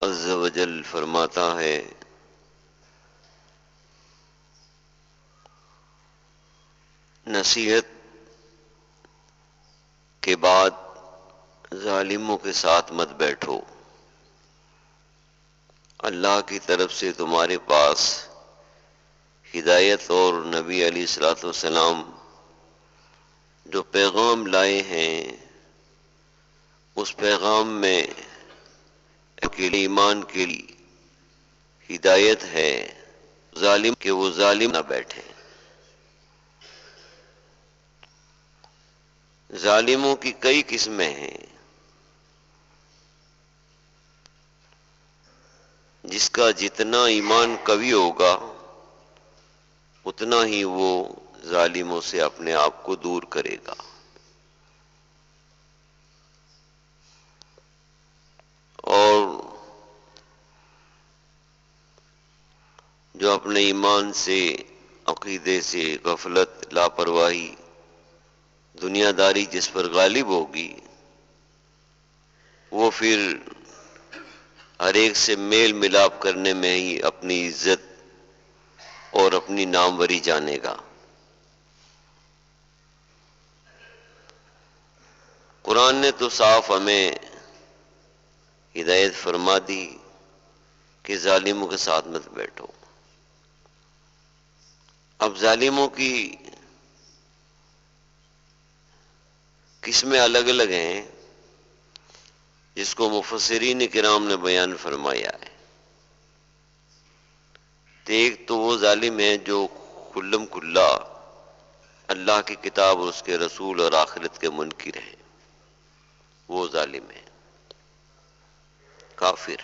عز و جل فرماتا ہے، نصیحت کے بعد ظالموں کے ساتھ مت بیٹھو۔ اللہ کی طرف سے تمہارے پاس ہدایت اور نبی علیہ الصلوۃ والسلام جو پیغام لائے ہیں، اس پیغام میں اکیلے ایمان کے لیے ہدایت ہے، ظالم کہ وہ ظالم نہ بیٹھے۔ ظالموں کی کئی قسمیں ہیں، جس کا جتنا ایمان قوی ہوگا اتنا ہی وہ ظالموں سے اپنے آپ کو دور کرے گا۔ اور جو اپنے ایمان سے، عقیدے سے غفلت، لاپرواہی، دنیا داری جس پر غالب ہوگی، وہ پھر ہر ایک سے میل ملاپ کرنے میں ہی اپنی عزت اور اپنی ناموری جانے گا۔ قرآن نے تو صاف ہمیں ہدایت فرما دی کہ ظالموں کے ساتھ مت بیٹھو۔ اب ظالموں کی قسمیں الگ الگ ہیں، جس کو مفسرین کرام نے بیان فرمایا ہے۔ ایک تو وہ ظالم ہیں جو کھلم کھلا اللہ کی کتاب اور اس کے رسول اور آخرت کے منکر ہیں، وہ ظالم ہیں، کافر۔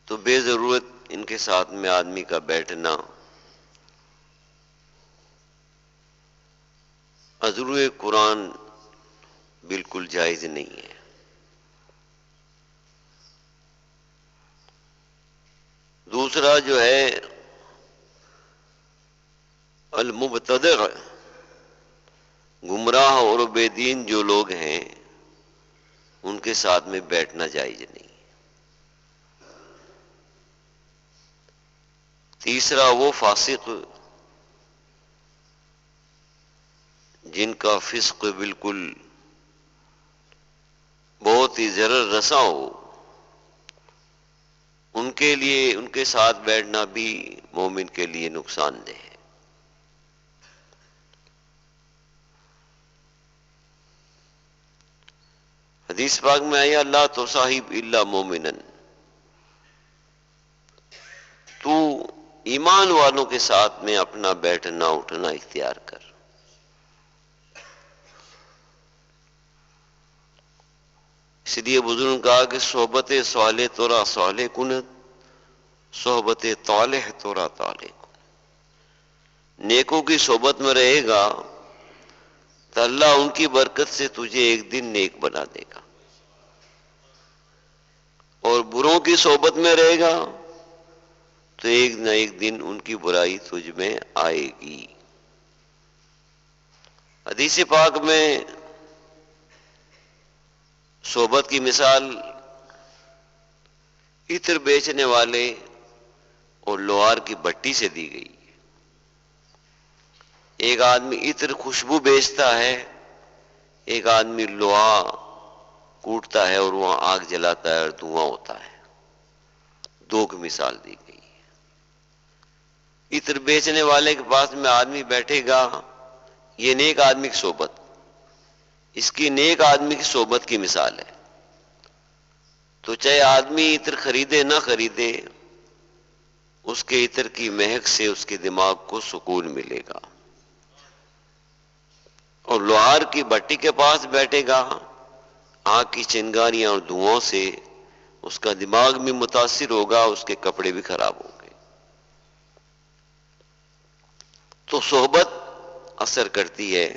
تو بے ضرورت ان کے ساتھ میں آدمی کا بیٹھنا ازرو قرآن بالکل جائز نہیں ہے۔ دوسرا جو ہے المبتدع، گمراہ اور بے دین جو لوگ ہیں، ان کے ساتھ میں بیٹھنا جائز نہیں۔ تیسرا وہ فاسق جن کا فسق بالکل بہت ہی ضرر رساں ہو، ان کے لیے ان کے ساتھ بیٹھنا بھی مومن کے لیے نقصان دہ ہے۔ حدیث پاک میں آیا، اللہ تو صاحب الا مومنن، تو ایمان والوں کے ساتھ میں اپنا بیٹھنا اٹھنا اختیار کر۔ اس لیے بزرگوں نے کہا کہ صحبت صالح تورا صالح کنت، صحبت طالح تورا طالح کن۔ نیکوں کی صحبت میں رہے گا تو اللہ ان کی برکت سے تجھے ایک دن نیک بنا دے گا، اور بروں کی صحبت میں رہے گا تو ایک نہ ایک دن ان کی برائی تجھ میں آئے گی۔ حدیث پاک میں صحبت کی مثال عطر بیچنے والے اور لوہار کی بھٹی سے دی گئی۔ ایک آدمی عطر خوشبو بیچتا ہے، ایک آدمی لوہا کوٹتا ہے اور وہاں آگ جلاتا ہے اور دھواں ہوتا ہے۔ دو کی مثال دی گئی ہے۔ عطر بیچنے والے کے پاس میں آدمی بیٹھے گا، یہ نیک آدمی کی صحبت، اس کی نیک آدمی کی صحبت کی مثال ہے۔ تو چاہے آدمی عطر خریدے نہ خریدے، اس کے عطر کی مہک سے اس کے دماغ کو سکون ملے گا۔ اور لوہار کی بھٹی کے پاس بیٹھے گا، آگ کی چنگاریاں اور دھواں سے اس کا دماغ بھی متاثر ہوگا، اس کے کپڑے بھی خراب ہوں گے۔ تو صحبت اثر کرتی ہے،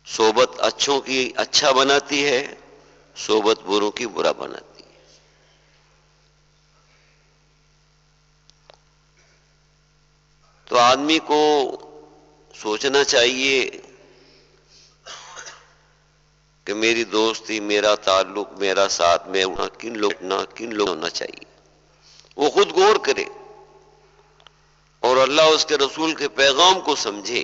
صحبت اچھوں کی اچھا بناتی ہے، صحبت بروں کی برا بناتی ہے۔ تو آدمی کو سوچنا چاہیے کہ میری دوستی، میرا تعلق، میرا ساتھ میں کن لوگ ہونا چاہیے، وہ خود غور کرے اور اللہ اس کے رسول کے پیغام کو سمجھے.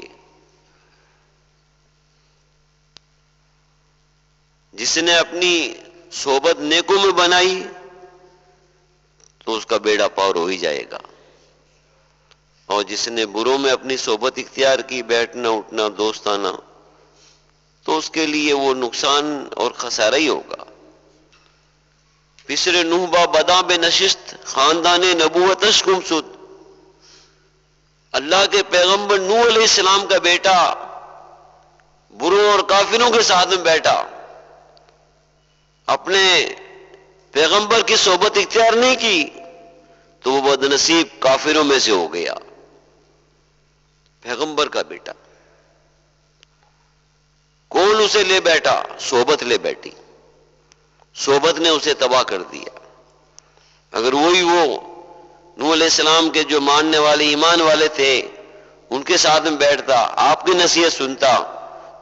جس نے اپنی صحبت نیکوں میں بنائی تو اس کا بیڑا پار ہو ہی جائے گا، اور جس نے بروں میں اپنی صحبت اختیار کی، بیٹھنا اٹھنا دوستانہ، تو اس کے لیے وہ نقصان اور خسارہ ہی ہوگا. پسر نوح با بداں بے نشست، خاندان نبوتش گم سد. اللہ کے پیغمبر نوح علیہ السلام کا بیٹا بروں اور کافروں کے ساتھ میں بیٹھا، اپنے پیغمبر کی صحبت اختیار نہیں کی تو وہ بدنصیب کافروں میں سے ہو گیا. پیغمبر کا بیٹا، کون اسے لے بیٹھا؟ صحبت لے بیٹھی، صحبت نے اسے تباہ کر دیا. اگر وہ نوح علیہ السلام کے جو ماننے والے ایمان والے تھے ان کے ساتھ میں بیٹھتا، آپ کی نصیحت سنتا،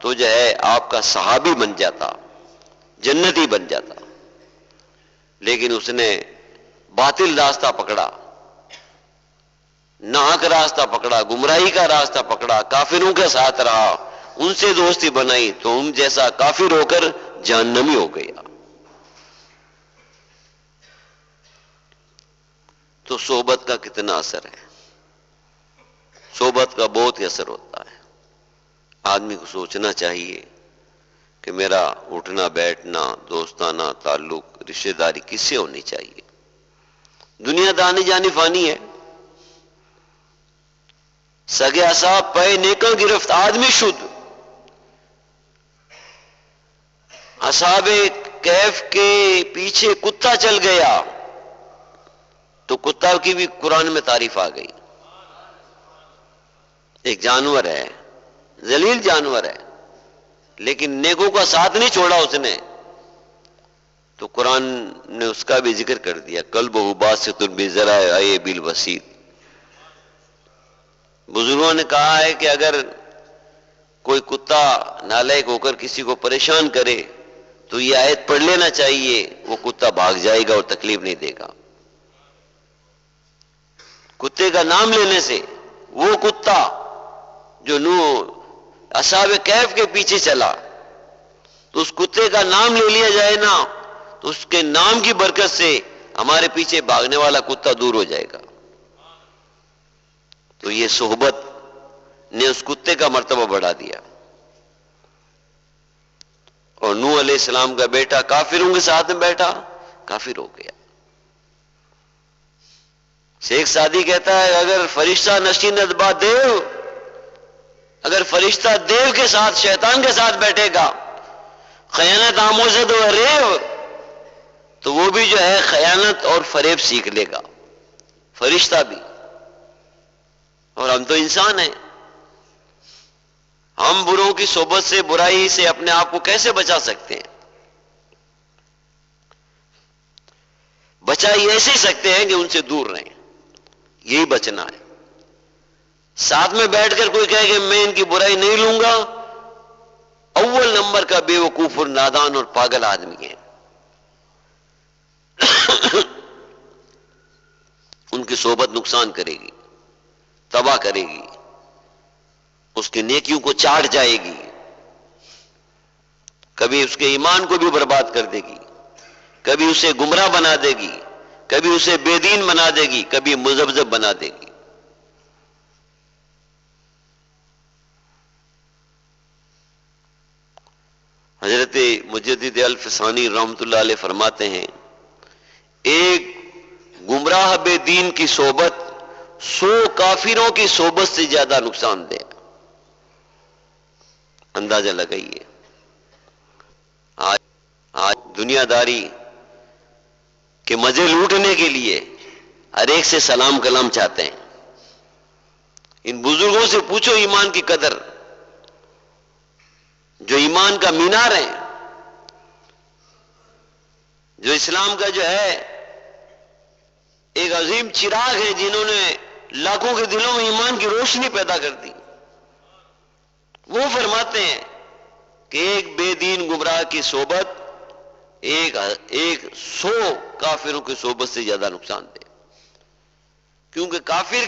تو جو ہے آپ کا صحابی بن جاتا، جنتی بن جاتا. لیکن اس نے باطل راستہ پکڑا، ناحق راستہ پکڑا، گمراہی کا راستہ پکڑا، کافروں کے ساتھ رہا، ان سے دوستی بنائی تو ان جیسا کافر ہو کر جہنمی ہو گیا. تو صحبت کا کتنا اثر ہے؟ صحبت کا بہت ہی اثر ہوتا ہے. آدمی کو سوچنا چاہیے کہ میرا اٹھنا بیٹھنا، دوستانہ تعلق، رشتہ داری کس سے ہونی چاہیے. دنیا دانی جانی فانی ہے. سگے اصحاب پے نیکاں گرفت آدمی شد. اصحاب کہف کے پیچھے کتا چل گیا تو کتا کی بھی قرآن میں تعریف آ گئی. ایک جانور ہے، ذلیل جانور ہے، لیکن نیکوں کا ساتھ نہیں چھوڑا اس نے، تو قرآن نے اس کا بھی ذکر کر دیا. قلبہ باسط بذرائع بالوسیط. بزرگوں نے کہا ہے کہ اگر کوئی کتا نالائق ہو کر کسی کو پریشان کرے تو یہ آیت پڑھ لینا چاہیے، وہ کتا بھاگ جائے گا اور تکلیف نہیں دے گا. کتے کا نام لینے سے وہ کتا جو اصحاب کہف کے پیچھے چلا، تو اس کتے کا نام لے لیا جائے نا تو اس کے نام کی برکت سے ہمارے پیچھے بھاگنے والا کتا دور ہو جائے گا. تو یہ صحبت نے اس کتے کا مرتبہ بڑھا دیا. اور نوح علیہ السلام کا بیٹا کافروں کے ساتھ میں بیٹھا، کافر ہو گیا. شیخ سعدی کہتا ہے اگر فرشتہ نشیند با دیو، اگر فرشتہ دیو کے ساتھ شیطان کے ساتھ بیٹھے گا، خیانت آموزد و ریو، تو وہ بھی جو ہے خیانت اور فریب سیکھ لے گا، فرشتہ بھی. اور ہم تو انسان ہیں، ہم بروں کی صحبت سے، برائی سے اپنے آپ کو کیسے بچا سکتے ہیں؟ بچا ہی ایسے ہی سکتے ہیں کہ ان سے دور رہیں، یہی بچنا ہے. ساتھ میں بیٹھ کر کوئی کہے کہ میں ان کی برائی نہیں لوں گا، اول نمبر کا بے وقوف اور نادان اور پاگل آدمی ہے. ان کی صحبت نقصان کرے گی، تباہ کرے گی، اس کی نیکیوں کو چاٹ جائے گی، کبھی اس کے ایمان کو بھی برباد کر دے گی، کبھی اسے گمراہ بنا دے گی، کبھی اسے بے دین بنا دے گی، کبھی مذبذب بنا دے گی. حضرت مجدد الفسانی رحمۃ اللہ علیہ فرماتے ہیں ایک گمراہ بے دین کی صحبت 100 کافروں کی صحبت سے زیادہ نقصان دہ. اندازہ لگائیے. آج دنیا داری کے مزے لوٹنے کے لیے ہر ایک سے سلام کلام چاہتے ہیں. ان بزرگوں سے پوچھو ایمان کی قدر، جو ایمان کا مینار ہے، جو اسلام کا جو ہے ایک عظیم چراغ ہے، جنہوں نے لاکھوں کے دلوں میں ایمان کی روشنی پیدا کر دی. وہ فرماتے ہیں کہ ایک بے دین گمراہ کی صحبت ایک 100 کافروں کی صحبت سے زیادہ نقصان دہ، کیونکہ کافر